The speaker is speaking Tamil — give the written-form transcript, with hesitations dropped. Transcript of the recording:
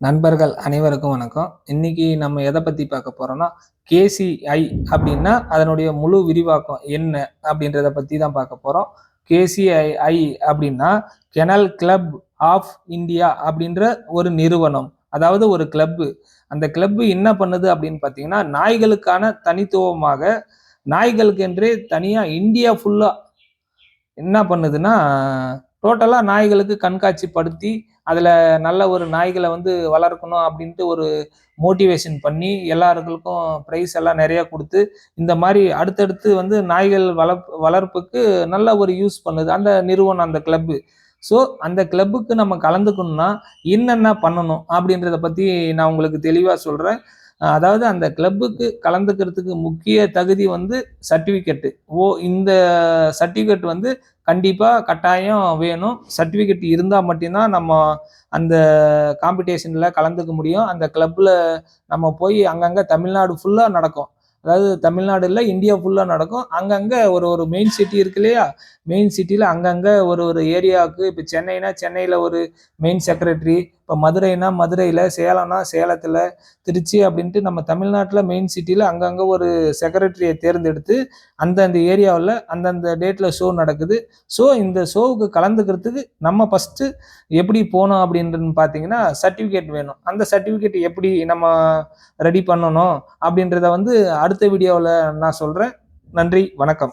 நண்பர்கள் அனைவருக்கும் வணக்கம். இன்னைக்கு நம்ம எதை பத்தி பார்க்க போறோம்னா, கேசிஐ அப்படின்னா அதனுடைய முழு விரிவாக்கம் என்ன அப்படின்றத பத்தி தான் பார்க்க போறோம். கேசிஐ அப்படின்னா கெனல் கிளப் ஆஃப் இந்தியா அப்படின்ற ஒரு நிறுவனம், அதாவது ஒரு கிளப். அந்த கிளப் என்ன பண்ணுது அப்படின்னு பார்த்தீங்கன்னா, நாய்களுக்கான தனித்துவமாக நாய்களுக்கு என்றே தனியா இந்தியா ஃபுல்லா என்ன பண்ணுதுன்னா, டோட்டலா நாய்களுக்கு கண்காட்சிப்படுத்தி, அதுல நல்ல ஒரு நாய்களை வந்து வளர்க்கணும் அப்படின்ட்டு ஒரு மோட்டிவேஷன் பண்ணி, எல்லார்களுக்கும் பிரைஸ் எல்லாம் நெறைய குடுத்து, இந்த மாரி அடுத்தடுத்து வந்து நாய்கள் வளர்ப்புக்கு நல்ல ஒரு யூஸ் பண்ணுது. அந்த நிறுவனம், அந்த கிளப்பு. ஸோ, அந்த கிளப்புக்கு நம்ம கலந்துக்கணும்னா, என்னென்ன பண்ணணும்? அப்படின்றத பத்தி நான் உங்களுக்கு தெளிவா சொல்றேன். அதாவது அந்த கிளப்புக்கு கலந்துக்கிறதுக்கு முக்கிய தகுதி வந்து சர்டிஃபிகேட்டு. இந்த சர்டிஃபிகேட் வந்து கண்டிப்பா கட்டாயம் வேணும். சர்டிஃபிகேட் இருந்தா மட்டும் தான் நம்ம அந்த காம்படிஷன்ல கலந்துக்க முடியும். அந்த கிளப்ல நம்ம போய் அங்கங்க தமிழ்நாடு ஃபுல்லா நடக்கும். அதாவது தமிழ்நாடு இல்ல, இந்தியா ஃபுல்லா நடக்கும். அங்கங்க ஒரு ஒரு மெயின் சிட்டி இருக்கு இல்லையா? மெயின் சிட்டில அங்கங்க ஒரு ஒரு ஏரியாவுக்கு, இப்ப சென்னைனா சென்னையில ஒரு மெயின் செக்ரட்டரி, இப்ப மதுரைனா மதுரையில, சேலம்னா சேலத்துல, திருச்சி அப்படின்ட்டு நம்ம தமிழ்நாட்டுல மெயின் சிட்டில அங்கங்க ஒரு செக்ரட்டரிய தேர்ந்தெடுத்து, அந்தந்த ஏரியாவுல அந்தந்த டேட்ல ஷோ நடக்குது. ஸோ இந்த ஷோவுக்கு கலந்துக்கிறதுக்கு நம்ம ஃபர்ஸ்ட்டு எப்படி போணும் அப்படின்றது பார்த்தீங்கன்னா, சர்டிஃபிகேட் வேணும். அந்த சர்டிஃபிகேட் எப்படி நம்ம ரெடி பண்ணணும் அப்படின்றத வந்து அடுத்த வீடியோவுல நான் சொல்றேன். நன்றி, வணக்கம்.